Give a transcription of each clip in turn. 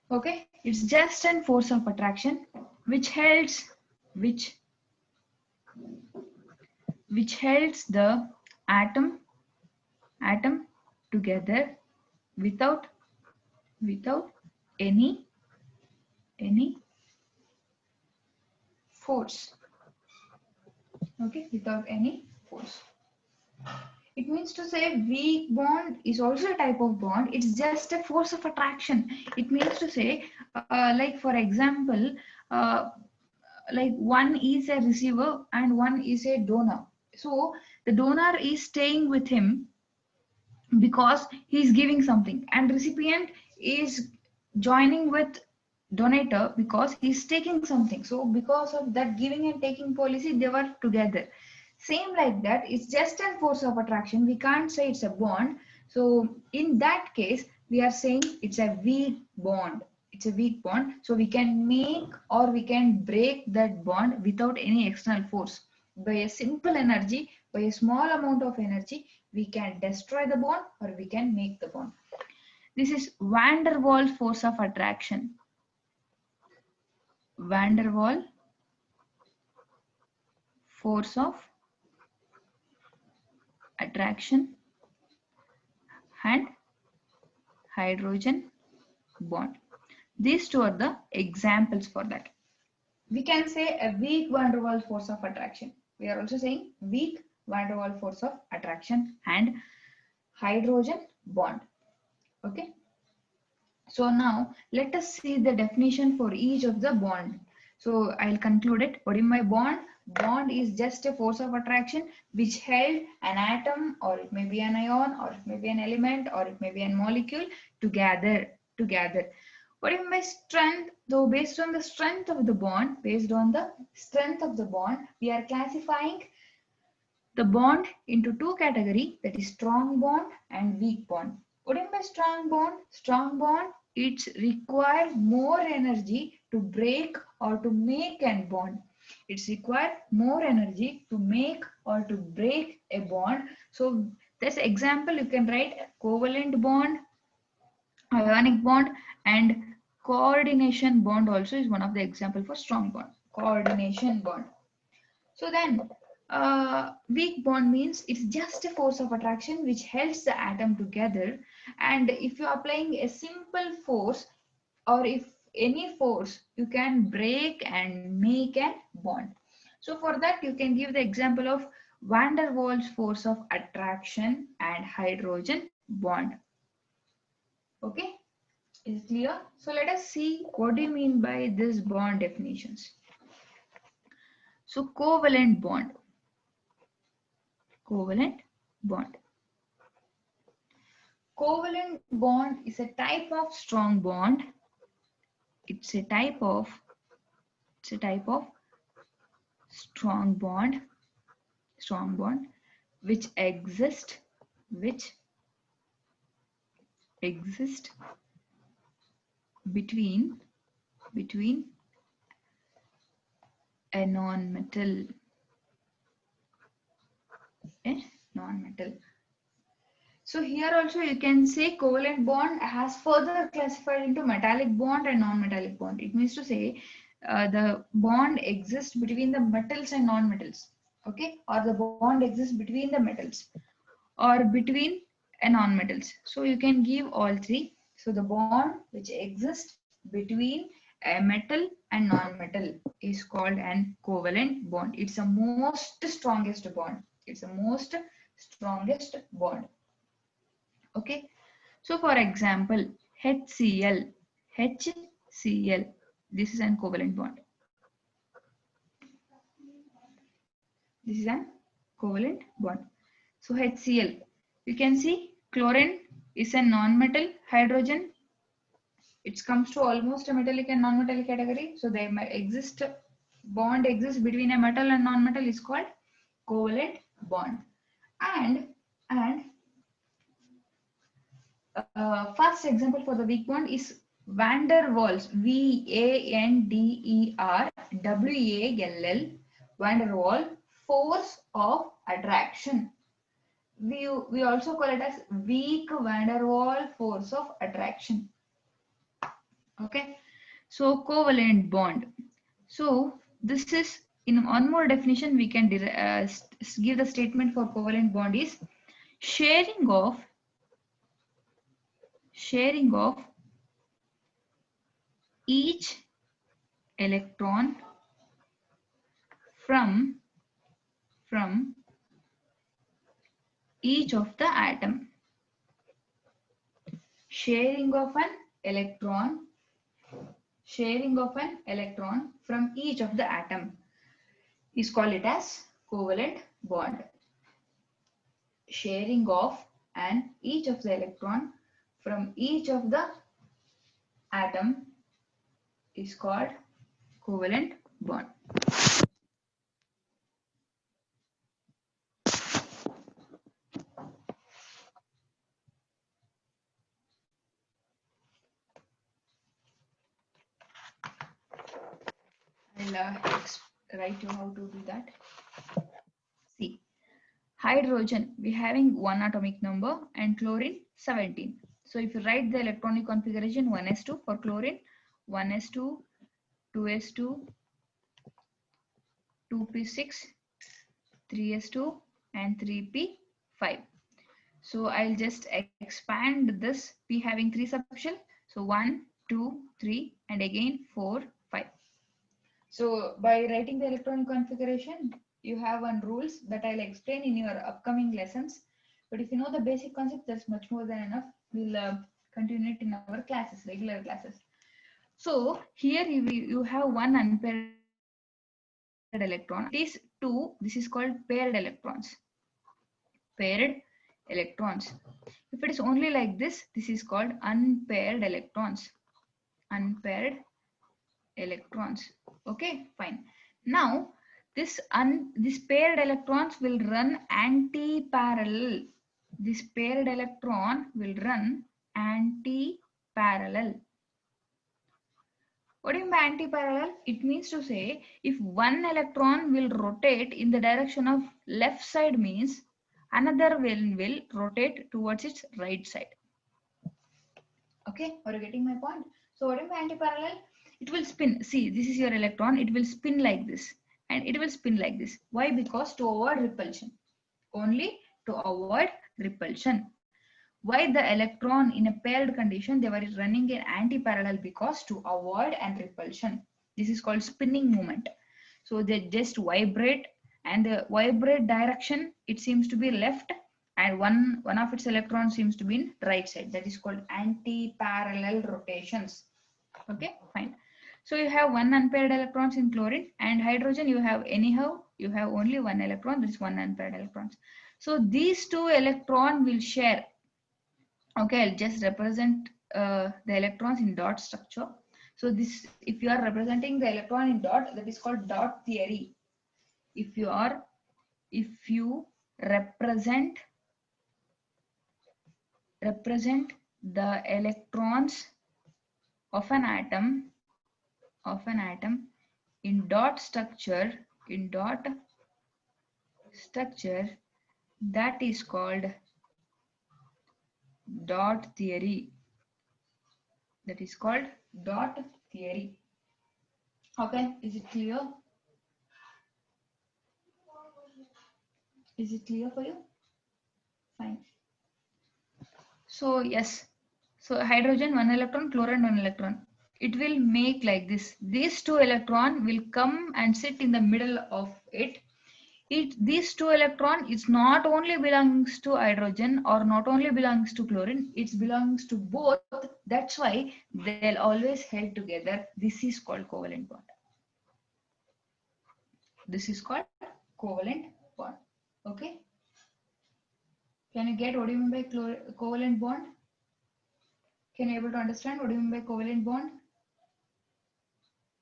Okay, it's just an force of attraction which holds which holds the atom atom together without without any any force. Okay, without any force. It means to say weak bond is also a type of bond. It's just a force of attraction. It means to say, like for example, uh, like one is a receiver and one is a donor. So the donor is staying with him because he's giving something, and recipient is joining with donator because he's taking something. So because of that giving and taking policy, they were together. Same like that, it's just a force of attraction, we can't say it's a bond. So in that case we are saying it's a weak bond. It's a weak bond, so we can make or we can break that bond without any external force. By a simple energy, by a small amount of energy, we can destroy the bond or we can make the bond. This is van der Waals force of attraction. Van der Waals force of attraction and hydrogen bond. These two are the examples for that. We can say a weak van der Waals force of attraction. We are also saying weak van der Waals force of attraction and hydrogen bond. Okay. So now let us see the definition for each of the bond. So I'll conclude it. What is my bond? Bond is just a force of attraction which held an atom, or it may be an ion, or it may be an element, or it may be a molecule together. What is my strength? Though based on the strength of the bond, we are classifying the bond into two categories, that is strong bond and weak bond. What is by strong bond? Strong bond, it's require more energy to break or to make a bond. It's require more energy to make or to break a bond. So this example you can write covalent bond, ionic bond, and coordination bond also is one of the example for strong bond. Coordination bond. So then, weak bond means it's just a force of attraction which holds the atom together. And if you are applying a simple force, or if any force, you can break and make a bond. So for that, you can give the example of van der Waals force of attraction and hydrogen bond. Okay, is it clear? So let us see what do you mean by this bond definitions. So covalent bond. Covalent bond. Covalent bond is a type of strong bond. It's a type of strong bond which exist between a non-metal. So here also you can say covalent bond has further classified into metallic bond and non-metallic bond. It means to say the bond exists between the metals and non-metals, okay, or the bond exists between the metals or between a non-metals. So you can give all three. So the bond which exists between a metal and non-metal is called an covalent bond. It's the most strongest bond. It's the most strongest bond. Okay. So for example, HCl, this is an covalent bond. This is an covalent bond. So HCl, you can see chlorine is a non-metal, hydrogen, it comes to almost a metallic and non-metallic category. So they may exist, bond exists between a metal and non-metal is called covalent bond. And first example for the weak bond is van der Waals, VANDERWALL, van der Waals force of attraction. We also call it as weak van der Waals force of attraction. Okay, so covalent bond. So this is in one more definition we can give the statement for covalent bond is sharing of each electron from each of the atom. Sharing of an electron from each of the atom is called it as covalent bond. Sharing of and each of the electron from each of the atom is called covalent bond. I'll write you how to do that. See, hydrogen, we having one atomic number and chlorine 17. So if you write the electronic configuration 1s2 for chlorine, 1s2, 2s2, 2p6, 3s2 and 3p5. So I'll just expand this p having 3 subshell. So 1, 2, 3 and again 4, 5. So by writing the electronic configuration, you have one rules that I'll explain in your upcoming lessons. But if you know the basic concept, that's much more than enough. We'll continue it in our classes, regular classes. So here you have one unpaired electron. These two, this is called paired electrons. Paired electrons. If it is only like this is called unpaired electrons. Unpaired electrons. Okay, fine. Now this paired electrons will run anti-parallel. This paired electron will run anti-parallel. What do you mean by anti-parallel? It means to say if one electron will rotate in the direction of left side means another will rotate towards its right side. Okay, are you getting my point? So what do you mean anti-parallel? It will spin. See, this is your electron. It will spin like this and it will spin like this. Why? Because to avoid repulsion. Only to avoid repulsion. Why the electron in a paired condition they were running in anti-parallel? Because to avoid and repulsion. This is called spinning moment. So they just vibrate and the vibrate direction it seems to be left and one of its electrons seems to be in right side. That is called anti-parallel rotations. Okay, fine. So you have one unpaired electrons in chlorine and hydrogen you have anyhow you have only one electron, that is one unpaired electrons. So these two electrons will share. Okay, I'll just represent the electrons in dot structure. So this, if you are representing the electron in dot, that is called dot theory. If you represent the electrons of an atom in dot structure, that is called dot theory. That is called dot theory. Okay, is it clear? Is it clear for you? Fine. So yes, so hydrogen one electron, chlorine one electron. It will make like this. These two electron will come and sit in the middle of it. These two electron is not only belongs to hydrogen or not only belongs to chlorine, it belongs to both. That's why they'll always held together. This is called covalent bond. This is called covalent bond. Okay. Can you get what do you mean by covalent bond? Can you able to understand what do you mean by covalent bond?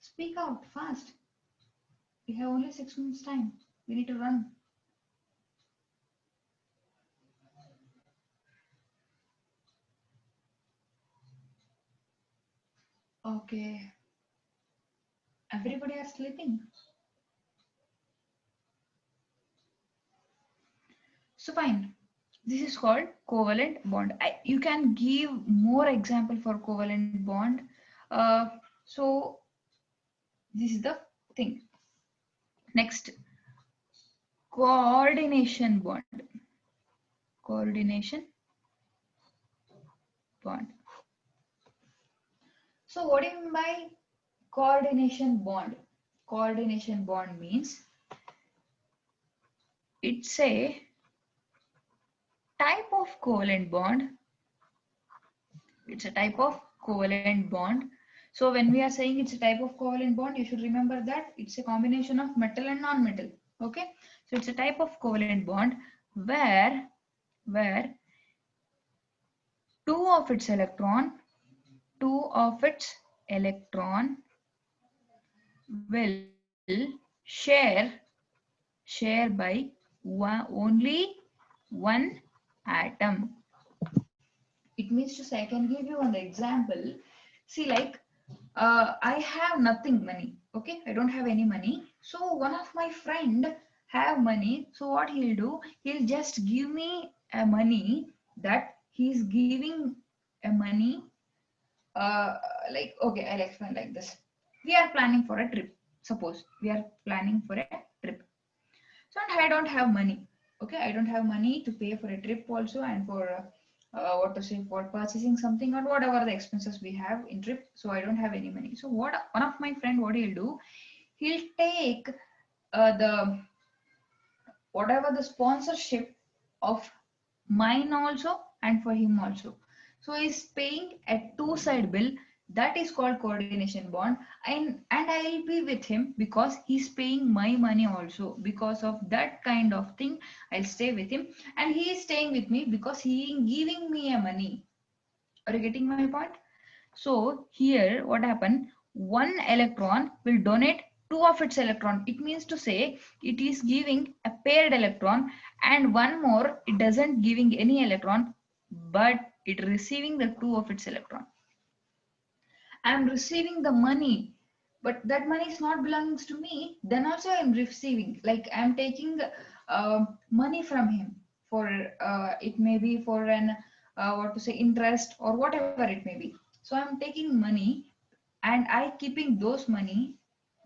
Speak out fast. We have only 6 minutes time. We need to run. Okay. Everybody are sleeping. So fine. This is called covalent bond. You can give more example for covalent bond. So this is the thing. Next, coordination bond. Coordination bond. So what do you mean by coordination bond? Coordination bond means it's a type of covalent bond. It's a type of covalent bond. So when we are saying it's a type of covalent bond, you should remember that it's a combination of metal and non-metal. Okay, so it's a type of covalent bond where two of its electron will share by only one atom. It means to say, I can give you an example. See, like I have nothing money. Okay, I don't have any money. So one of my friend have money. So what he'll do? He'll just give me a money that he's giving a money. Like okay, I'll explain like this. We are planning for a trip. Suppose we are planning for a trip. So and I don't have money. Okay, I don't have money to pay for a trip also and for what to say, for purchasing something or whatever the expenses we have in trip. So I don't have any money. So what one of my friend, what he'll do, he'll take the whatever the sponsorship of mine also and for him also. So he's paying a two-side bill. That is called coordination bond, and I'll be with him because he's paying my money also. Because of that kind of thing, I'll stay with him, and he is staying with me because he is giving me a money. Are you getting my point? So here what happened? One electron will donate two of its electron. It means to say it is giving a paired electron, and one more it doesn't giving any electron, but it receiving the two of its electron. I am receiving the money, but that money is not belonging to me. Then also I am receiving, like I am taking money from him for it may be for an what to say, interest or whatever it may be. So I am taking money and I keeping those money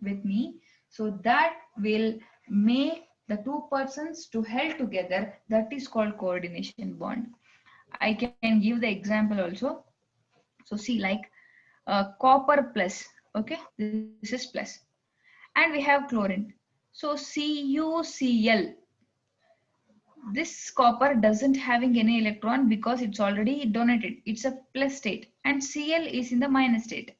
with me. So that will make the two persons to held together. That is called coordination bond. I can give the example also. So see, like copper plus, okay, this is plus, and we have chlorine. So CuCl, this copper doesn't having any electron because it's already donated. It's a plus state, and Cl is in the minus state.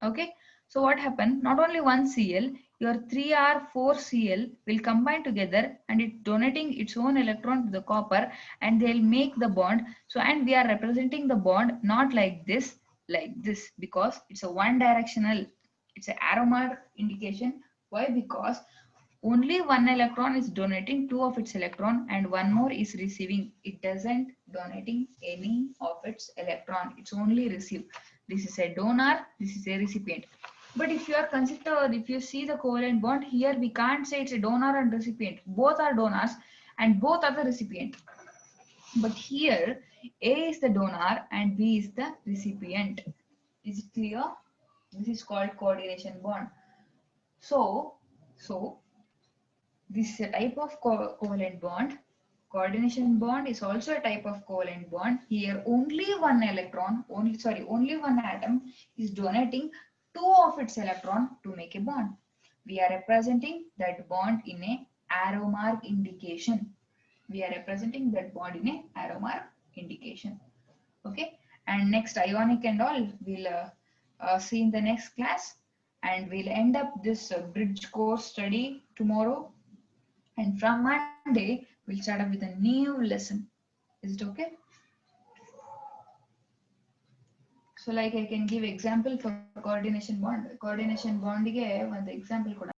Okay, so what happened? Not only one Cl, your 3R4Cl will combine together and it's donating its own electron to the copper, and they'll make the bond. So and we are representing the bond not like this because it's a one directional. It's an arrow mark indication. Why? Because only one electron is donating two of its electron and one more is receiving. It doesn't donating any of its electron. It's only receive. This is a donor, this is a recipient. But if you are considered, if you see the covalent bond here, we can't say it's a donor and recipient. Both are donors and both are the recipient. But here A is the donor and B is the recipient. Is it clear? This is called coordination bond. So this is a type of covalent bond. Coordination bond is also a type of covalent bond. Here only one electron, only one atom is donating two of its electron to make a bond. We are representing that bond in a arrow mark indication. We are representing that bond in a arrow mark indication. Okay. And next ionic and all we'll see in the next class, and we'll end up this bridge course study tomorrow. And from Monday, we'll start up with a new lesson. Is it okay? So like I can give example for coordination bond. Coordination bond ಗೆ ಒಂದು example ಕೂಡ